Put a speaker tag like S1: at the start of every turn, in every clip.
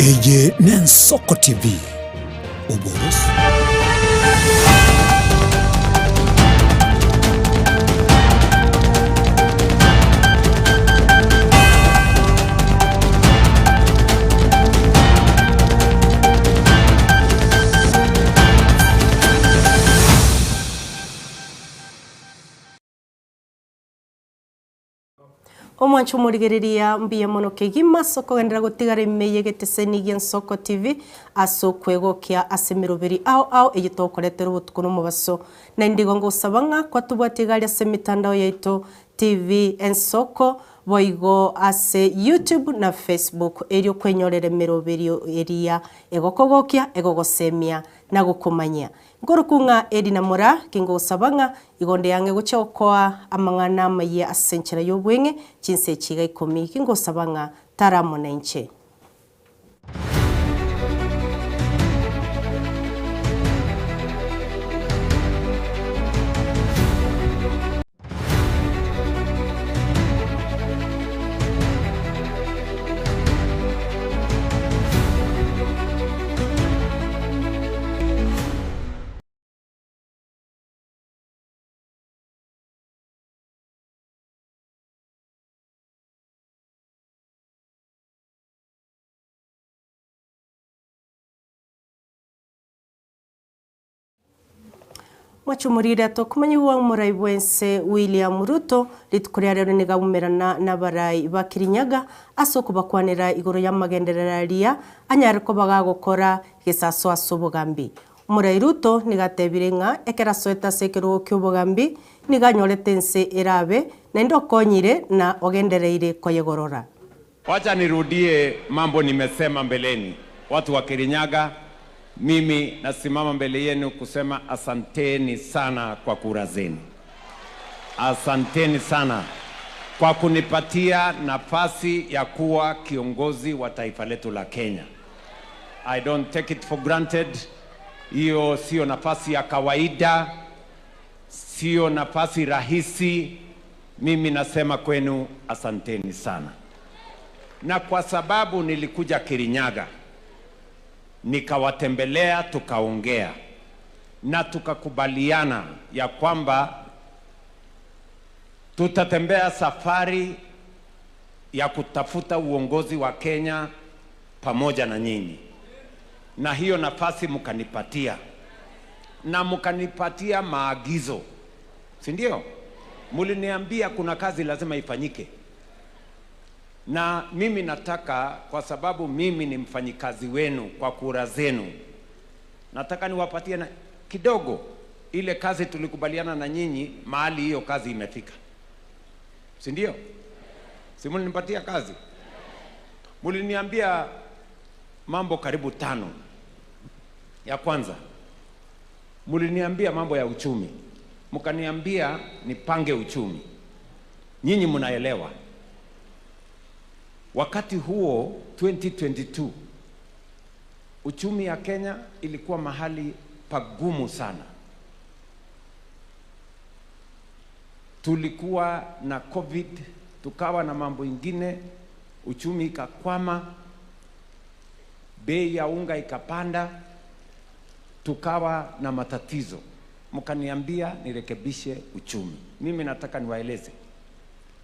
S1: Eye Nensoko TV Uboros.
S2: Omwancho murigereria mbiya mono kegima soko gendera gutigara imeye geteseni gya Nsoko TV aso kwegokia asemiroberi ao egitokoretera ubutuko no mubaso na ndigo ngusabanga kwa tubwatigaria semitandao yaito TV Nsoko boigo ase YouTube na Facebook erio kwenyorere miroberio eria egokogokia egogosemia na gukumanya ngorukunga edina mora kingusabanga igonde yange guchokoa amangana Amayia asenchera yobwenge Chinsa chiga Ikomi kingusabanga taramo na inche. Mwachumurira to kumanyiwa murai bwense William Ruto litukuria rero nigabumerana na barai bakirinyaga asoko bakwanira igoro y'amagendereraria anyariko bagagokora gisaso asubugambi murai Ruto nigatebirenga ekerasoeta sekero kyubugambi niganyorete nse erabe na ndokonyire na ogendereire koyegorora.
S3: Wacha nirudie mambo nimesema mbeleni. Watu wa Kirinyaga, mimi nasimama mbele yenu kusema asanteni sana kwa kura zenu. Asanteni sana kwa kunipatia nafasi ya kuwa kiongozi wa taifa letu la Kenya. I don't take it for granted. Hiyo sio nafasi ya kawaida, sio nafasi rahisi. Mimi nasema kwenu asanteni sana. Na kwa sababu nilikuja Kirinyaga, nikawatembelea, tukaongea na tukakubaliana ya kwamba tutatembea safari ya kutafuta uongozi wa Kenya pamoja na nyinyi. Na hiyo nafasi mkanipatia na mkanipatia maagizo, si ndio? Muliniambia kuna kazi lazima ifanyike. Na mimi nataka, kwa sababu mimi ni mfanyikazi wenu kwa kura zenu, nataka niwapatie na kidogo ile kazi tulikubaliana na nyinyi mahali hiyo kazi imefika. Si ndio? Si mulinipatia kazi? Muliniambia mambo karibu 5. Ya kwanza, muliniambia mambo ya uchumi. Mkaniambia nipange uchumi. Nyinyi mnaelewa. Wakati huo 2022 uchumi ya Kenya ilikuwa mahali pagumu sana. Tulikuwa na COVID, tukawa na mambo ingine, uchumi ikakwama, bei ya unga ikapanda, tukawa na matatizo. Mkaniambia nirekebishe uchumi. Mimi nataka niwaeleze.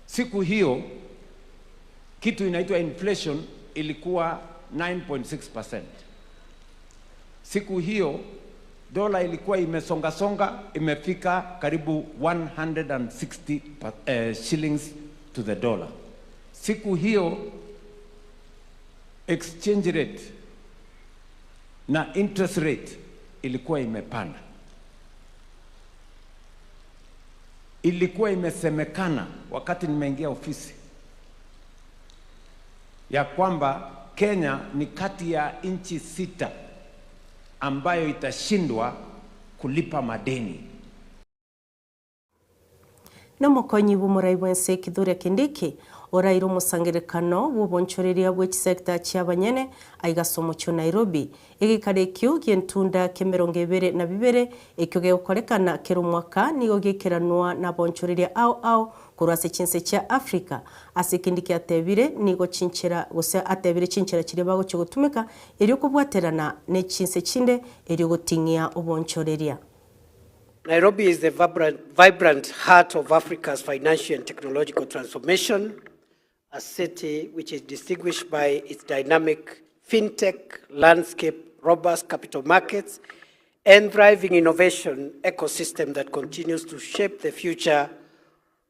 S3: Siku hiyo kitu inaitwa inflation ilikuwa 9.6%. Siku hiyo dola ilikuwa imesonga imefika karibu 160 shillings to the dollar. Siku hiyo exchange rate na interest rate ilikuwa imepanda. Ilikuwa imesemekana wakati nimeingia ofisi ya kwamba Kenya ni kati ya nchi 6 ambayo itashindwa kulipa madeni.
S2: Na mukonyi bumurai bwense Kithure Kindiki orairo musangerekano bubonchoreria bwe sector cy'abanyene aigasomo cyo Nairobi igikarekyo gentunda kemerongebere na bibere ekyo gekorekana kero mwaka nigo gekeranwa na bonchoreria ao kurwase chinse cha Afrika ase kindi kiatebire nigo chinchera gose atebire chinchera kireba gocho gutumika eri kubwaterana ne chinse chinde eri gutingia obonchoreria.
S4: Nairobi is the vibrant heart of Africa's financial and technological transformation, a city which is distinguished by its dynamic fintech landscape, robust capital markets, and thriving innovation ecosystem that continues to shape the future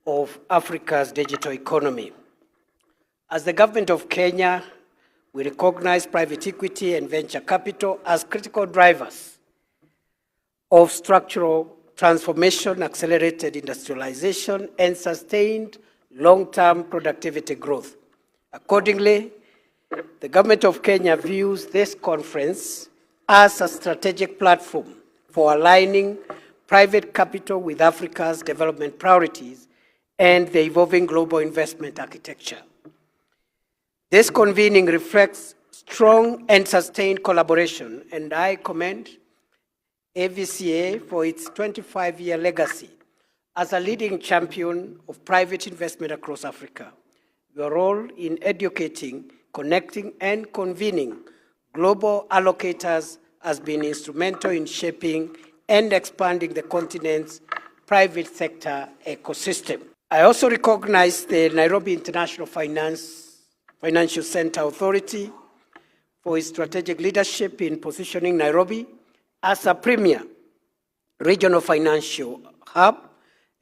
S4: of Africa's digital economy. As the government of Kenya, we recognize private equity and venture capital as critical drivers of structural transformation, accelerated industrialization, and sustained long-term productivity growth. Accordingly, the government of Kenya views this conference as a strategic platform for aligning private capital with Africa's development priorities and the evolving global investment architecture. This convening reflects strong and sustained collaboration, and I commend AVCA for its 25-year legacy as a leading champion of private investment across Africa. Your role in educating, connecting, and convening global allocators has been instrumental in shaping and expanding the continent's private sector ecosystem. I also recognize the Nairobi International Financial Center Authority for its strategic leadership in positioning Nairobi as a premier regional financial hub,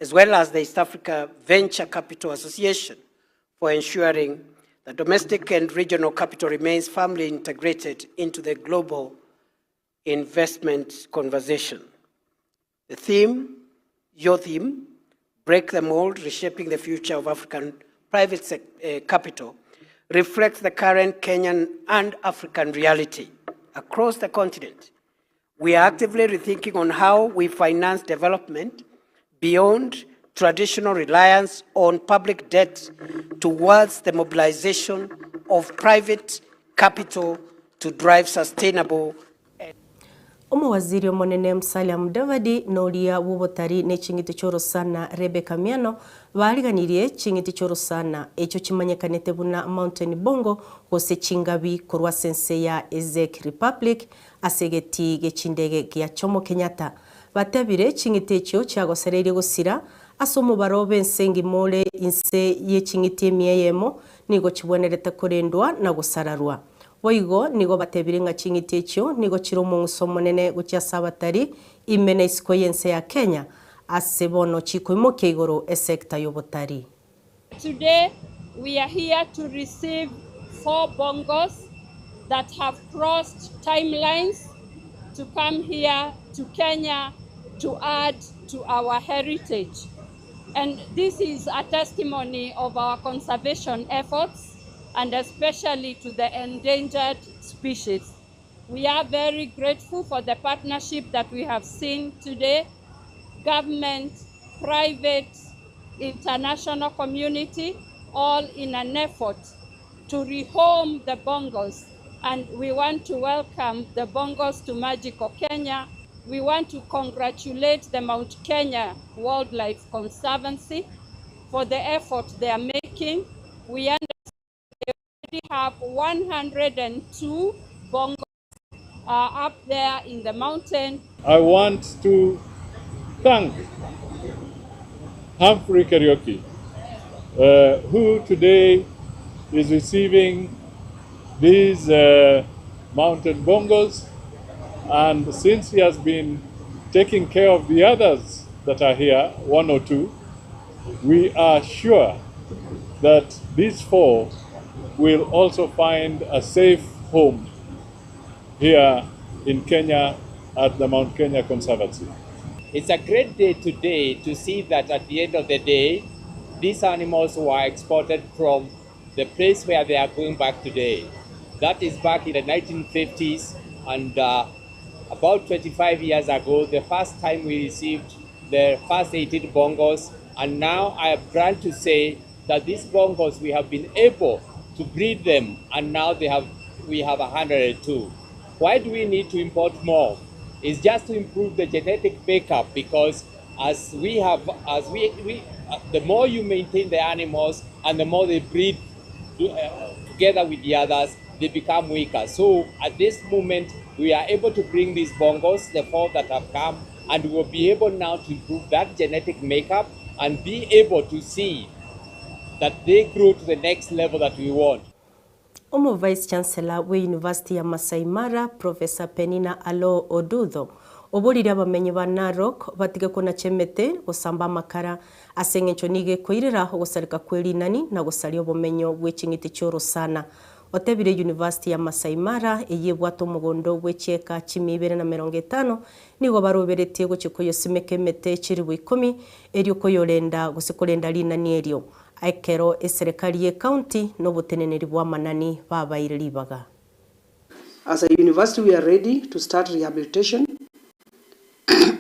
S4: as well as the East Africa Venture Capital Association for ensuring that domestic and regional capital remains firmly integrated into the global investment conversation. The theme, your theme, Break the Mold, Reshaping the Future of African Private Capital, reflects the current Kenyan and African reality across the continent. We are actively rethinking on how we finance development beyond traditional reliance on public debt towards the mobilization of private capital to drive sustainable.
S2: Omwaziri omonene Musalia Mudavadi noria wubotari ne chingiti choro sana Rebecca Miano bariganirie chingiti choro sana echo chimanyekanete buna Mountain Bongo gose chingabi kurwa sense ya Ezek Republic asegeti gechindege gya Chomo Kenyatta batebire chingiti echo cyagosereire gusira asomo barobe nsengi mole inse ye chingiti emiyemo nigo chibonerete kurendwa na gusararwa Boigo nigo batebire nga chingiti echo nigo chiromo ngusomonene gucha sabatari imene isiko yense ya Kenya asebono chikoimoke igoro esekta yobotari.
S5: Today we are here to receive 4 bongos that have crossed timelines to come here to Kenya to add to our heritage. And this is a testimony of our conservation efforts and especially to the endangered species. We are very grateful for the partnership that we have seen today. Government, private, international community, all in an effort to rehome the bongos. And we want to welcome the bongos to Magical Kenya. We want to congratulate the Mount Kenya Wildlife Conservancy for the effort they are making. We understand they already have 102 bongos up there in the mountain.
S6: I want to thank Humphrey Karaoke, who today is receiving these mountain bongos, and since he has been taking care of the others that are here, 102, we are sure that these 4 will also find a safe home here in Kenya at the Mount Kenya Conservancy.
S7: It's a great day today to see that at the end of the day, these animals were exported from the place where they are going back today. That is back in the 1950s, and about 25 years ago, the first time we received the first 18 bongos, and now I am glad to say that these bongos, we have been able to breed them, and now we have 102. Why do we need to import more? It's just to improve the genetic makeup, because as we the more you maintain the animals and the more they breed together with the others, they become weaker. So at this moment, we are able to bring these bongos, the 4 that have come, and we will be able now to improve that genetic makeup and be able to see that they grow to the next level that we want.
S2: Omo Vice Chancellor we University ya Masai Mara, Professor Penina Alo Odutho, oborire abamenyi ba Narok batige kuna chemete gusamba makara aseng'encho nige koirera gusarika kwerinani na gusaria obumenyo bw'eching'iti cyoro sana. Otebire University ya Masai Mara eyebwato mugondo gwechieka 250 nigo baroberetie guchikoyo simeke mete chiribu Ikomi erio koyorenda gusikorenda linani erio aikero eserikali ye county no buteneneri bwa manani babaire libaga.
S8: As a university, we are ready to start rehabilitation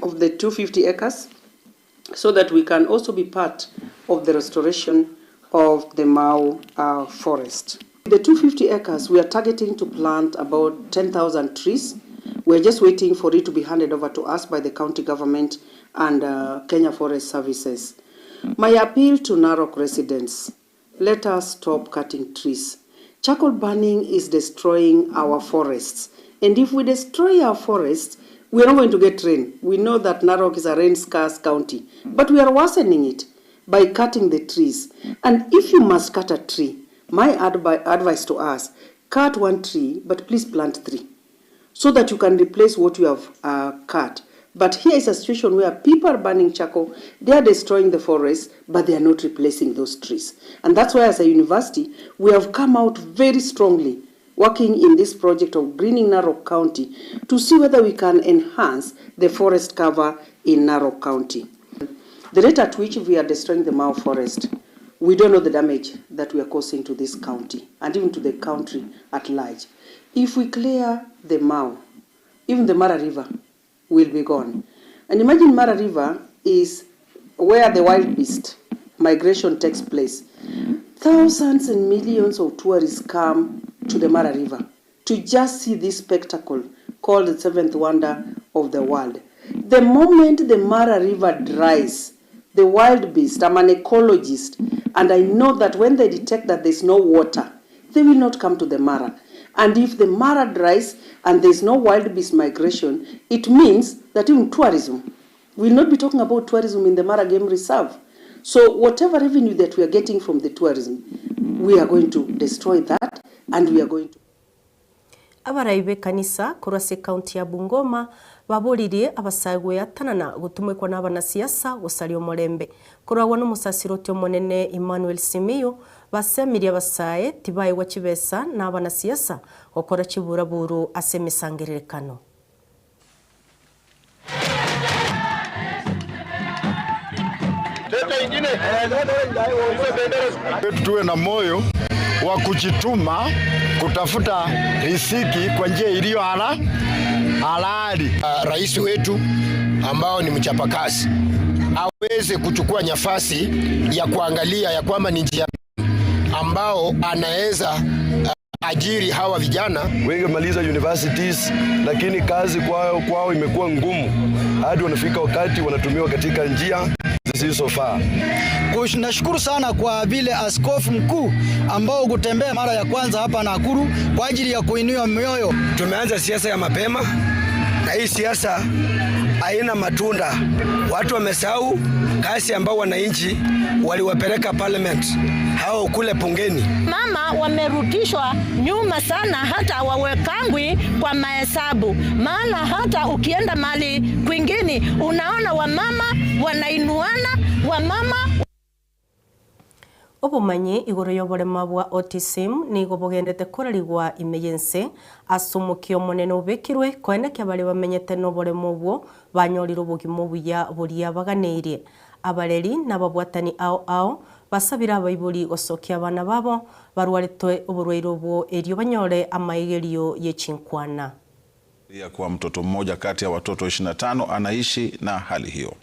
S8: of the 250 acres so that we can also be part of the restoration of the Mau forest. The 250 acres, we are targeting to plant about 10,000 trees. We're just waiting for it to be handed over to us by the county government and Kenya Forest Services. My appeal to Narok residents, let us stop cutting trees. Charcoal burning is destroying our forests. And if we destroy our forests, we are not going to get rain. We know that Narok is a rain-scarce county, but we are worsening it by cutting the trees. And if you must cut a tree, my advice to us, cut 1 tree, but please plant 3, so that you can replace what you have cut. But here is a situation where people are burning charcoal, they are destroying the forest, but they are not replacing those trees. And that's why as a university, we have come out very strongly working in this project of greening Narok County to see whether we can enhance the forest cover in Narok County. The rate at which we are destroying the Mau forest, we don't know the damage that we are causing to this county and even to the country at large. If we clear the Mau, even the Mara River will be gone. And imagine Mara River is where the wild beast migration takes place. Thousands and millions of tourists come to the Mara River to just see this spectacle called the 7th wonder of the world. The moment the Mara River dries, the wild beast, I'm an ecologist, and I know that when they detect that there's no water, they will not come to the Mara. And if the Mara dries and there's no wild beast migration, it means that even tourism, we'll not be talking about tourism in the Mara Game Reserve. So whatever revenue that we are getting from the tourism, we are going to destroy that and we are going to...
S2: Abaraibe kanisa kurase county ya Bungoma baburirie abasagwe atanana gutumwekwa n'abana siasa gusario morembe kuragwa n'umusasirotyo monene Emmanuel Simiyu basemirie abasaye tibaye wa kibesa n'abana siasa okora kiburaburu asemisangirerekano.
S9: Tuwe na moyo wa kujituma kutafuta riziki kwa njia iliyo halali.
S10: Rais wetu ambao ni mchapakazi aweze kuchukua nafasi ya kuangalia ya kwamba ni njia ambao anaweza ajiri hawa vijana.
S9: Wengi maliza universities lakini kazi kwao imekuwa ngumu hadi wanafika wakati wanatumiwa katika njia zisizofaa.
S11: Nashukuru sana kwa vile askofu mkuu ambao kutembea mara ya kwanza hapa Nakuru kwa ajili ya kuinua mioyo.
S10: Tumeanza siasa ya mapema na hii siasa haina matunda. Watu wamesahau kazi ambao wananchi waliwapeleka parliament hao kule Pungeni.
S12: Mama wamerudishwa nyuma sana, hata wawekangwi kwa mahesabu. Maana hata ukienda mali kwingine unaona wamama wanainuana, wamama
S2: Obumanyi igoro yoborema bwa autism nigo bugendete kurarigwa emergency asumukio monene ubekirwe koeneke abari bamenyete no boremo bwo banyorira ubugimo buya baganeirie abareri n'ababwatani ao basabira abayiburi gosokia abana babo barwaritwe uburwairo bwo erio banyore amaigerio yechinkwana.
S13: Ya kwa mtoto mmoja kati ya watoto 25 anaishi na hali hiyo.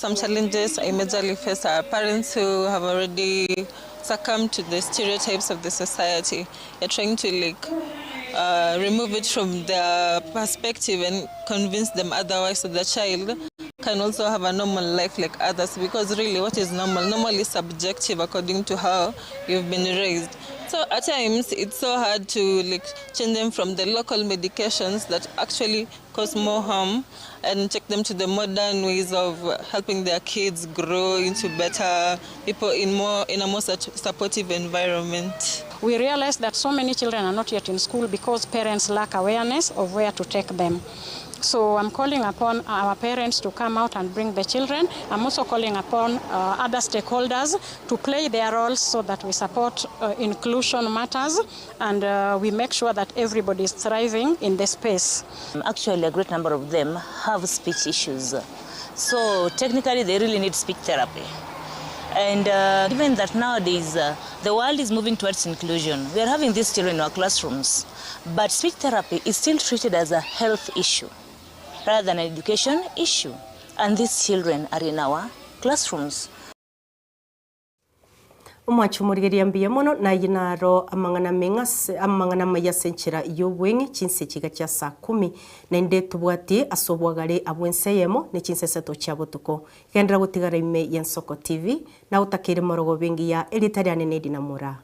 S14: some challenges I majorly face are parents who have already succumbed to the stereotypes of the society. You're trying to remove it from their perspective and convince them otherwise, so the child can also have a normal life like others, because really what is normal? Normal is subjective according to how you've been raised. So at times it's so hard to change them from the local medications that actually cause more harm and take them to the modern ways of helping their kids grow into better people in a more supportive environment.
S15: We realize that so many children are not yet in school because parents lack awareness of where to take them. So I'm calling upon our parents to come out and bring the children. I'm also calling upon other stakeholders to play their roles so that we support inclusion matters and we make sure that everybody is thriving in the space.
S16: Actually, a great number of them have speech issues. So technically, they really need speech therapy. And given that nowadays the world is moving towards inclusion, we are having these children in our classrooms, but speech therapy is still treated as a health issue rather than an education issue. And these children are in our classrooms.
S2: Umwachumurigeria mbia mono na yinaro amangana mayasenchira yobwengi Chinsa chiga cha saa 10 na inde tubwati asobwagare abwenseyemo ne Chinsa seto cha botuko gendera gutigara ime ya Nsoko TV na utakire morogo bengi ya elitariane ne dinamura.